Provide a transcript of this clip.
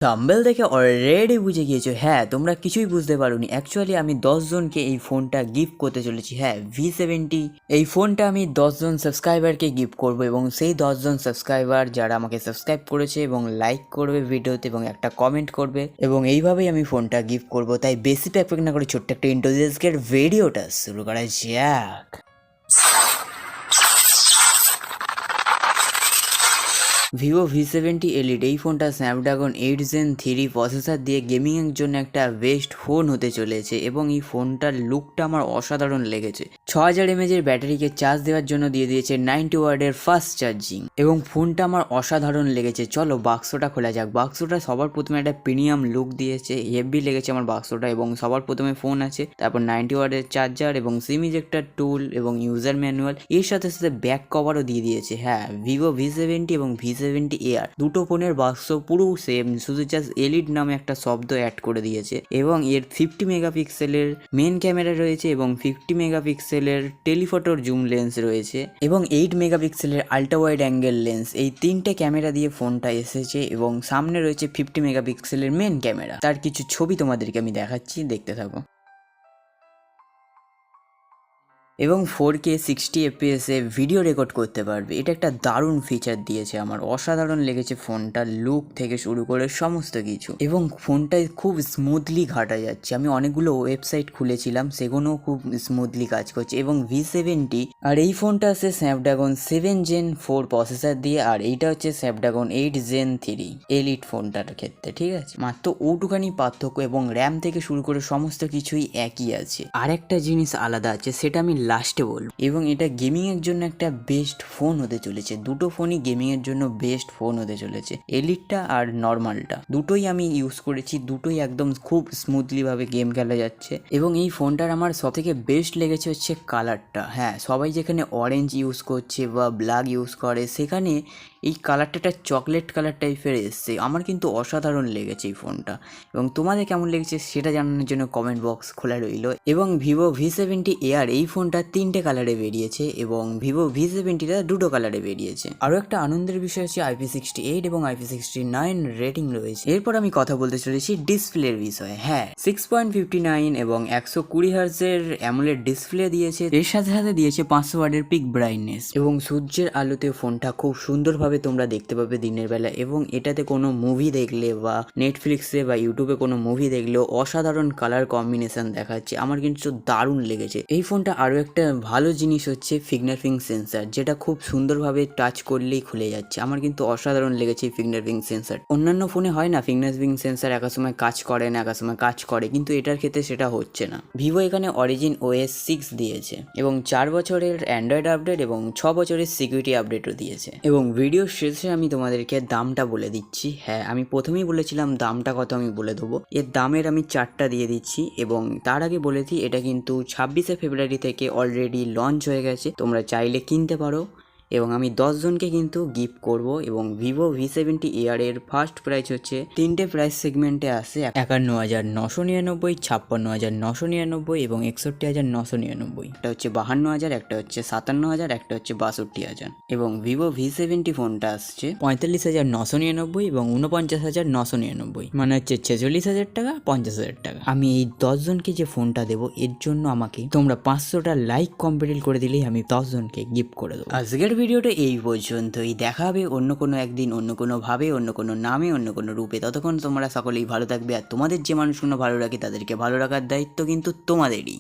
Thumbnail দেখে already বুঝে গিয়েছো, হ্যাঁ তোমরা কিছুই বুঝতে পারোনি। অ্যাকচুয়ালি আমি 10 জনকে এই ফোনটা গিফট করতে চলেছি। হ্যাঁ, V70 এই ফোনটা আমি 10 জন সাবস্ক্রাইবারকে গিফট করব এবং সেই 10 জন সাবস্ক্রাইবার যারা আমাকে সাবস্ক্রাইব করেছে এবং লাইক করবে ভিডিওতে এবং একটা কমেন্ট করবে, এবং এইভাবেই আমি ফোনটা গিফট করব। তাই বেশি প্যাক না করে ছোট্ট একটা ইন্ট্রোডিউসের ভিডিওটা শুরু করা যাক। ভিভো V70 এলিট এই ফোনটা স্ন্যাপড্রাগন 8 Gen 3 প্রসেসর দিয়ে গেমিংয়ের জন্য একটা বেস্ট ফোন হতে চলেছে এবং এই ফোনটার লুকটা আমার অসাধারণ লেগেছে। 6000 mAh এর ব্যাটারিকে চার্জ দেওয়ার জন্য দিয়ে দিয়েছে 90 ওয়াটের ফাস্ট চার্জিং এবং ফোনটা আমার অসাধারণ লেগেছে। চলো বাক্সটা খোলা যাক। বাক্সটা সবার প্রথমে একটা প্রিমিয়াম লুক দিয়েছে, হেভি লেগেছে আমার বাক্সটা। এবং সবার প্রথমে ফোন আছে, তারপর 90 ওয়াটের চার্জার এবং সিম ইজেক্টর টুল এবং ইউজার ম্যানুয়াল, এর সাথে সাথে ব্যাক কভারও দিয়ে দিয়েছে। হ্যাঁ, ভিভো V70 এবং V70 AR দুটো ফোনের বাক্স পুরো সেম, শুধু জাস্ট এলিট নামে একটা শব্দ অ্যাড করে দিয়েছে। এবং এর 50 মেগাপিক্সেলের মেন ক্যামেরা রয়েছে এবং 50 মেগাপিক্সেলের টেলিফটোর জুম লেন্স রয়েছে এবং 8 মেগাপিক্সেলের আল্ট্রা ওয়াইড অ্যাঙ্গেল লেন্স। এই তিনটে ক্যামেরা দিয়ে ফোনটা এসেছে এবং সামনে রয়েছে 50 মেগাপিক্সেলের মেন ক্যামেরা। তার কিছু ছবি তোমাদেরকে আমি দেখাচ্ছি, দেখতে থাকো। এবং 4K 60 FPS এ ভিডিও রেকর্ড করতে পারবে। এটা একটা দারুণ ফিচার দিয়েছে, আমার অসাধারণ লেগেছে ফোনটার লুক থেকে শুরু করে সমস্ত কিছু। এবং ফোনটায় খুব স্মুথলি ঘাটা যাচ্ছে। আমি অনেকগুলো ওয়েবসাইট খুলেছিলাম, সেগুলোও খুব স্মুথলি কাজ করছে। এবং V70 আর এই ফোনটা আছে স্ন্যাপড্রাগন 7 Gen 4 প্রসেসর দিয়ে, আর এইটা হচ্ছে স্ন্যাপড্রাগন 8 Gen 3 এলিট ফোনটার ক্ষেত্রে। ঠিক আছে, মাত্র ওটুখানি পার্থক্য এবং র্যাম থেকে শুরু করে সমস্ত কিছুই একই আছে। আর একটা জিনিস আলাদা আছে, সেটা আমি লাস্টে বলবো। এবং এটা গেমিং এর জন্য একটা বেস্ট ফোন হতে চলেছে। দুটো ফোনই গেমিং এর জন্য বেস্ট ফোন হতে চলেছে, এলিটটা আর নর্মালটা। দুটোই আমি ইউজ করেছি, দুটোই একদম খুব স্মুথলি ভাবে গেম খেলা যাচ্ছে। এবং এই ফোনটার আমার সব থেকে বেস্ট লেগেছে হচ্ছে কালারটা। হ্যাঁ, সবাই যেখানে অরেঞ্জ ইউজ করছে বা ব্ল্যাক ইউজ করে, সেখানে এই কালারটা একটা চকলেট কালার টাইপের এসছে। আমার কিন্তু অসাধারণ লেগেছে এই ফোনটা। এবং তোমাদের কেমন লেগেছে সেটা জানানোর জন্য কমেন্ট বক্স খোলা রইল। এবং ভিভো V70 AR এই ফোনটা 3টে কালারে বেরিয়েছে এবং ভিভো V70টা 2টো কালারে বেরিয়েছে। আরও একটা আনন্দের বিষয় হচ্ছে IP68 এবং IP69 রেটিং রয়েছে। এরপর আমি কথা বলতে চলেছি ডিসপ্লের বিষয়ে। হ্যাঁ, 6.59 এবং 120 হার্জের অ্যামোলেড ডিসপ্লে দিয়েছে। এর সাথে সাথে দিয়েছে 500 ওয়াটের পিক ব্রাইটনেস এবং সূর্যের আলোতে ফোনটা খুব সুন্দরভাবে তোমরা দেখতে পাবে দিনের বেলা। এবং এটাতে কোনো মুভি দেখলে বা নেটফ্লিক্সে বা ইউটিউবে কোনো মুভি দেখলেও অসাধারণ কালার কম্বিনেশন দেখাচ্ছে। আমার কিন্তু দারুণ লেগেছে এই ফোনটা। আরও একটা ভালো জিনিস হচ্ছে ফিঙ্গারপ্রিন্ট সেন্সার, যেটা খুব সুন্দরভাবে টাচ করলেই খুলে যাচ্ছে। আমার কিন্তু অসাধারণ লেগেছে এই ফিঙ্গারপ্রিন্ট সেন্সার। অন্যান্য ফোনে হয় না ফিঙ্গারপ্রিন্ট সেন্সার একা সময় কাজ করে না, একা সময় কাজ করে, কিন্তু এটার ক্ষেত্রে সেটা হচ্ছে না। ভিভো এখানে অরিজিন OS 6 দিয়েছে এবং 4 বছরের অ্যান্ড্রয়েড আপডেট এবং 6 বছরের সিকিউরিটি আপডেটও দিয়েছে। এবং ভিডিও শেষে আমি তোমাদেরকে দামটা বলে দিচ্ছি। হ্যাঁ, আমি প্রথমেই বলেছিলাম দামটা কত, আমি বলে দেবো। এর দামের আমি চার্টটা দিয়ে দিচ্ছি এবং তার আগে বলেছি এটা কিন্তু 26শে ফেব্রুয়ারি থেকে অলরেডি লঞ্চ হয়ে গেছে, তোমরা চাইলে কিনতে পারো। এবং আমি 10 জনকে কিন্তু গিফট করব। এবং ভিভো V70 AR এর ফার্স্ট প্রাইস হচ্ছে, তিনটে প্রাইস সেগমেন্টে আসে, 51,999, 56,999 এবং 61,999। একটা হচ্ছে 52,000, একটা হচ্ছে 57,000, একটা হচ্ছে 62,000। এবং ভিভো V70 ফোনটা আসছে 45,999 এবং 49,999, মানে হচ্ছে 46,000 টাকা, 50,000 টাকা। আমি এই 10 জনকে যে ফোনটা দেবো, এর জন্য আমাকে তোমরা 500টা লাইক কমপ্লিট করে দিলেই আমি 10 জনকে গিফট করে দেবো। আজকের ভিডিওটা এই পর্যন্তই। দেখা হবে অন্য কোনো একদিন, অন্য কোনো ভাবে, অন্য কোনো নামে, অন্য কোনো রূপে। ততক্ষণ তোমরা সকলেই ভালো থাকবে। আর তোমাদের যে মানুষগুলো ভালো রাখে তাদেরকে ভালো রাখার দায়িত্ব কিন্তু তোমাদেরই।